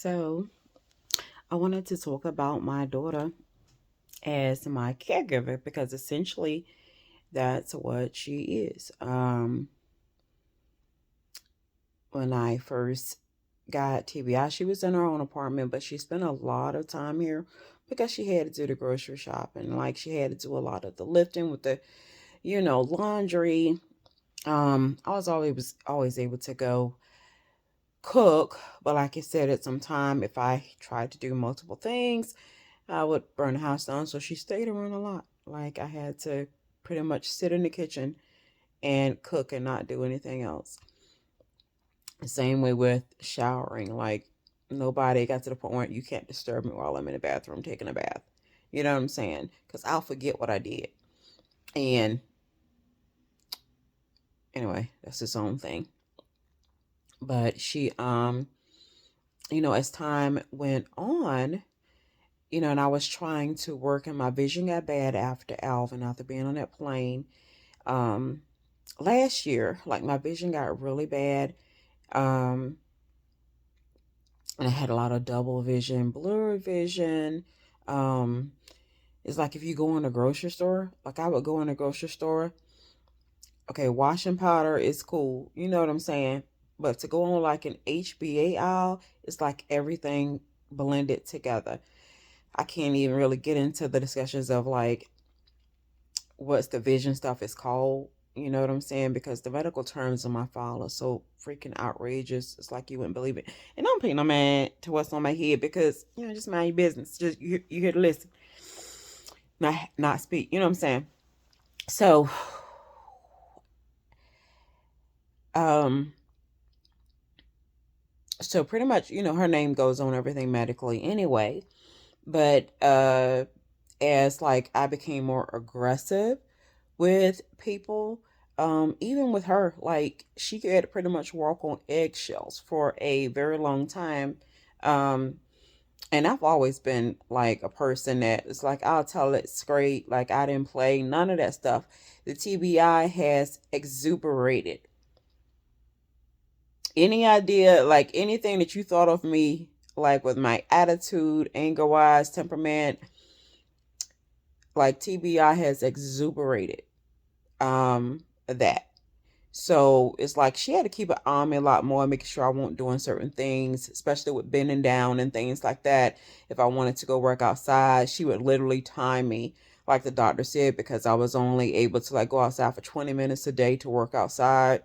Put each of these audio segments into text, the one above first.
So, I wanted to talk about my daughter as my caregiver because essentially that's what she is. When I first got TBI, she was in her own apartment, but she spent a lot of time here because she had to do the grocery shopping. Like she had to do a lot of the lifting with the, laundry. I was always able to go cook, but like I said, at some time, if I tried to do multiple things, I would burn the house down. So she stayed around a lot. Like I had to pretty much sit in the kitchen and cook and not do anything else. Same way with showering. Like nobody got to the point where you can't disturb me while I'm in the bathroom taking a bath. You know what I'm saying? Because I'll forget what I did. And anyway, that's its own thing. But she, as time went on, and I was trying to work and my vision got bad after Alvin, after being on that plane. Um, Last year, like my vision got really bad. Um, and I had a lot of double vision, blurry vision. Um, it's like if you go in a grocery store, like I would go in a grocery store. Okay, washing powder is cool. You know what I'm saying? But to go on like an HBA aisle, it's like everything blended together. I can't even really get into the discussions of like what's the vision stuff is called. You know what I'm saying? Because the medical terms in my file are so freaking outrageous. It's like you wouldn't believe it. And I'm paying no man to what's on my head because, just mind your business. Just you here to listen, not speak. You know what I'm saying? So, um, so pretty much, her name goes on everything medically anyway. But as like I became more aggressive with people, even with her, like she could pretty much walk on eggshells for a very long time. Um, and I've always been like a person that is like, I'll tell it straight, like I didn't play none of that stuff. The TBI has exuberated. Any idea, like anything that you thought of me, like with my attitude, anger wise, temperament, like TBI has exuberated that. So it's like she had to keep an eye on me a lot more, making sure I won't doing certain things, especially with bending down and things like that. If I wanted to go work outside, she would literally time me, like the doctor said, because I was only able to like go outside for 20 minutes a day to work outside.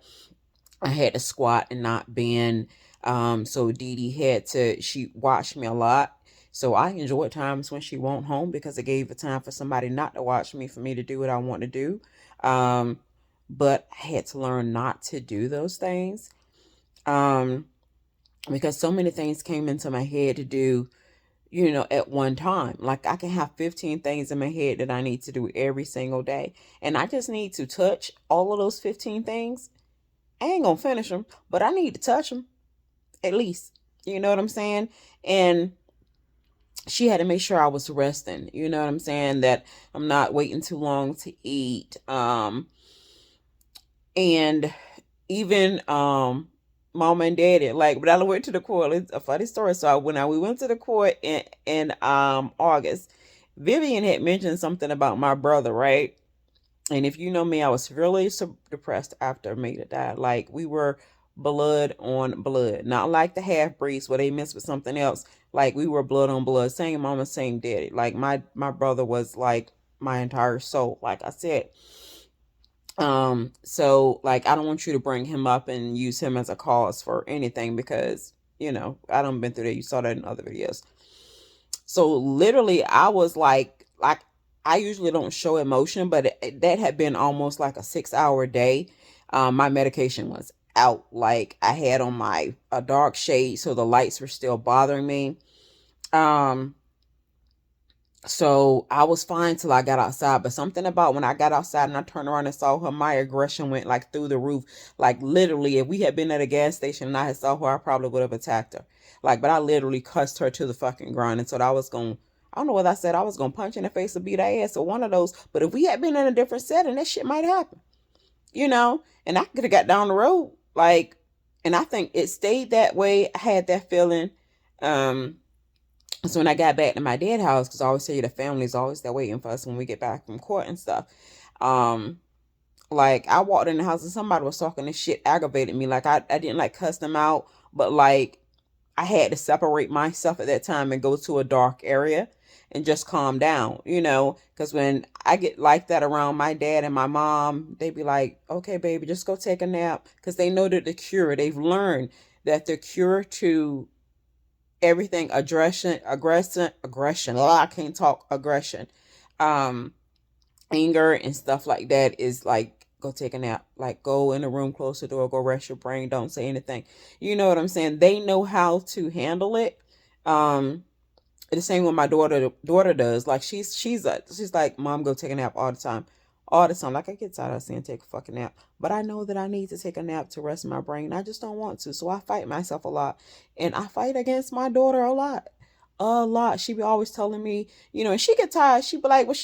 I had to squat and not bend. So Dee Dee she watched me a lot. So I enjoyed times when she won't home because it gave a time for somebody not to watch me, for me to do what I want to do. Um, but I had to learn not to do those things. Um, because so many things came into my head to do, at one time. Like I can have 15 things in my head that I need to do every single day. And I just need to touch all of those 15 things. I ain't gonna finish them, but I need to touch them at least. You know what I'm saying? And she had to make sure I was resting. You know what I'm saying? That I'm not waiting too long to eat. And even mama and daddy, like, but I went to the court. It's a funny story. So we went to the court in August, Vivian had mentioned something about my brother, right? And if you know me, I was really depressed after Maida died. Like we were blood on blood, not like the half breeds where they mess with something else. Like we were blood on blood, same mama, same daddy. Like my brother was like my entire soul. Like I said, so like I don't want you to bring him up and use him as a cause for anything because I don't been through that. You saw that in other videos. So literally, I was like I usually don't show emotion, but that had been almost like a 6 hour day. My medication was out. Like I had on my a dark shade, so the lights were still bothering me. Um, so I was fine till I got outside, but something about when I got outside and I turned around and saw her, my aggression went like through the roof. Like literally, if we had been at a gas station and I had saw her, I probably would have attacked her. Like, but I literally cussed her to the fucking ground and so I was going. I don't know what I said. I was gonna punch in the face or beat her ass or one of those. But if we had been in a different setting, that shit might happen, And I could have got down the road, like, and I think it stayed that way. I had that feeling Um, so when I got back to my dad's house, because I always tell you the family's always there waiting for us when we get back from court and stuff. Um, like I walked in the house and somebody was talking this shit, aggravated me. Like I didn't like cuss them out, but like I had to separate myself at that time and go to a dark area and just calm down, because when I get like that around my dad and my mom, they be like, okay, baby, just go take a nap, because they know that they've learned that the cure to everything, aggression, oh, I can't talk, aggression, um, anger and stuff like that is like, go take a nap, like go in a room, close the door, go rest your brain, don't say anything. You know what I'm saying? They know how to handle it. um the same with my daughter does. Like she's like, mom, go take a nap all the time, all the time. Like I get tired of saying take a fucking nap, but I know that I need to take a nap to rest my brain. I just don't want to, so I fight myself a lot, and I fight against my daughter a lot, a lot. She be always telling me, and she get tired. She be like, well,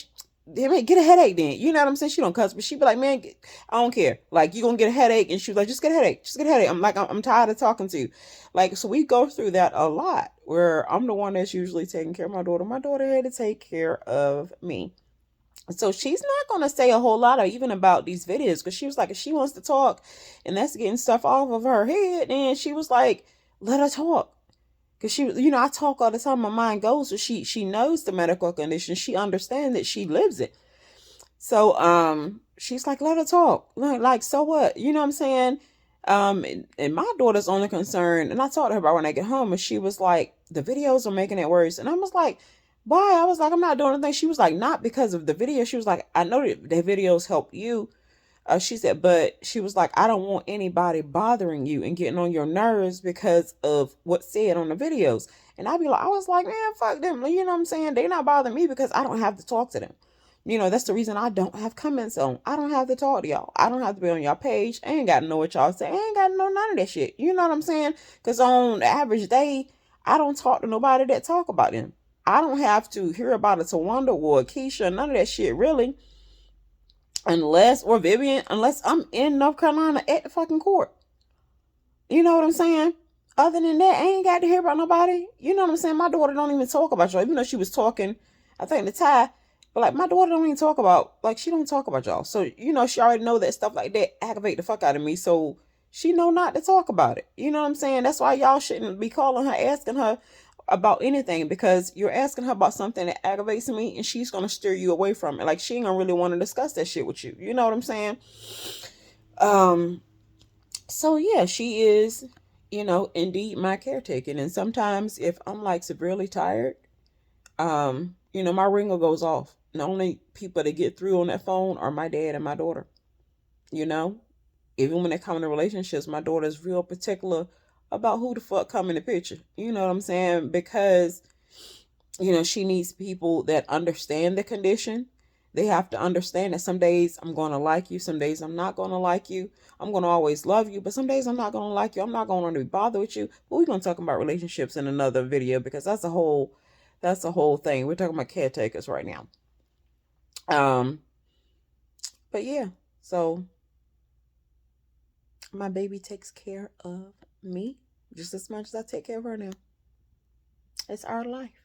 get a headache then. You know what I'm saying? She don't cuss, but she be like, man, I don't care. Like, you gonna get a headache. And she was like, just get a headache. Just get a headache. I'm like, I'm tired of talking to you. Like, so we go through that a lot, where I'm the one that's usually taking care of my daughter. My daughter had to take care of me. So she's not going to say a whole lot of even about these videos, because she was like, if she wants to talk and that's getting stuff off of her head, then she was like, let her talk. Because she, I talk all the time. My mind goes. So she knows the medical condition. She understands that, she lives it. So she's like, let her talk. Like, so what? You know what I'm saying? And my daughter's only concern, and I talked to her about when I get home, and she was like, the videos are making it worse. And I was like, why? I was like, I'm not doing anything. She was like, not because of the video. She was like, I know that the videos help you. She said, but she was like, I don't want anybody bothering you and getting on your nerves because of what's said on the videos. And I was like, man, fuck them. You know what I'm saying? They not bothering me because I don't have to talk to them. That's the reason I don't have comments on. I don't have to talk to y'all. I don't have to be on y'all page. I ain't got to know what y'all say. I ain't got to know none of that shit. You know what I'm saying? Because on the average day, I don't talk to nobody that talk about them. I don't have to hear about it to Wonder or Keisha, none of that shit, really. Or Vivian, unless I'm in North Carolina at the fucking court. You know what I'm saying? Other than that, I ain't got to hear about nobody. You know what I'm saying? My daughter don't even talk about y'all, even though she was talking, I think, the tie. But like, my daughter don't even talk about, like, she don't talk about y'all. So, she already know that stuff like that aggravate the fuck out of me. So she know not to talk about it. You know what I'm saying? That's why y'all shouldn't be calling her, asking her about anything, because you're asking her about something that aggravates me, and she's gonna steer you away from it. Like, she ain't gonna really want to discuss that shit with you. You know what I'm saying? Um, so yeah, she is, indeed my caretaker. And sometimes if I'm like severely tired, my ringer goes off. And the only people that get through on that phone are my dad and my daughter. You know, even when it comes to relationships, my daughter's real particular about who the fuck come in the picture. You know what I'm saying? Because, she needs people that understand the condition. They have to understand that some days I'm going to like you, some days I'm not going to like you. I'm going to always love you, but some days I'm not going to like you. I'm not going to be bothered with you. But we're going to talk about relationships in another video, because that's a whole thing. We're talking about caretakers right now. But yeah, so my baby takes care of me just as much as I take care of her now. It's our life.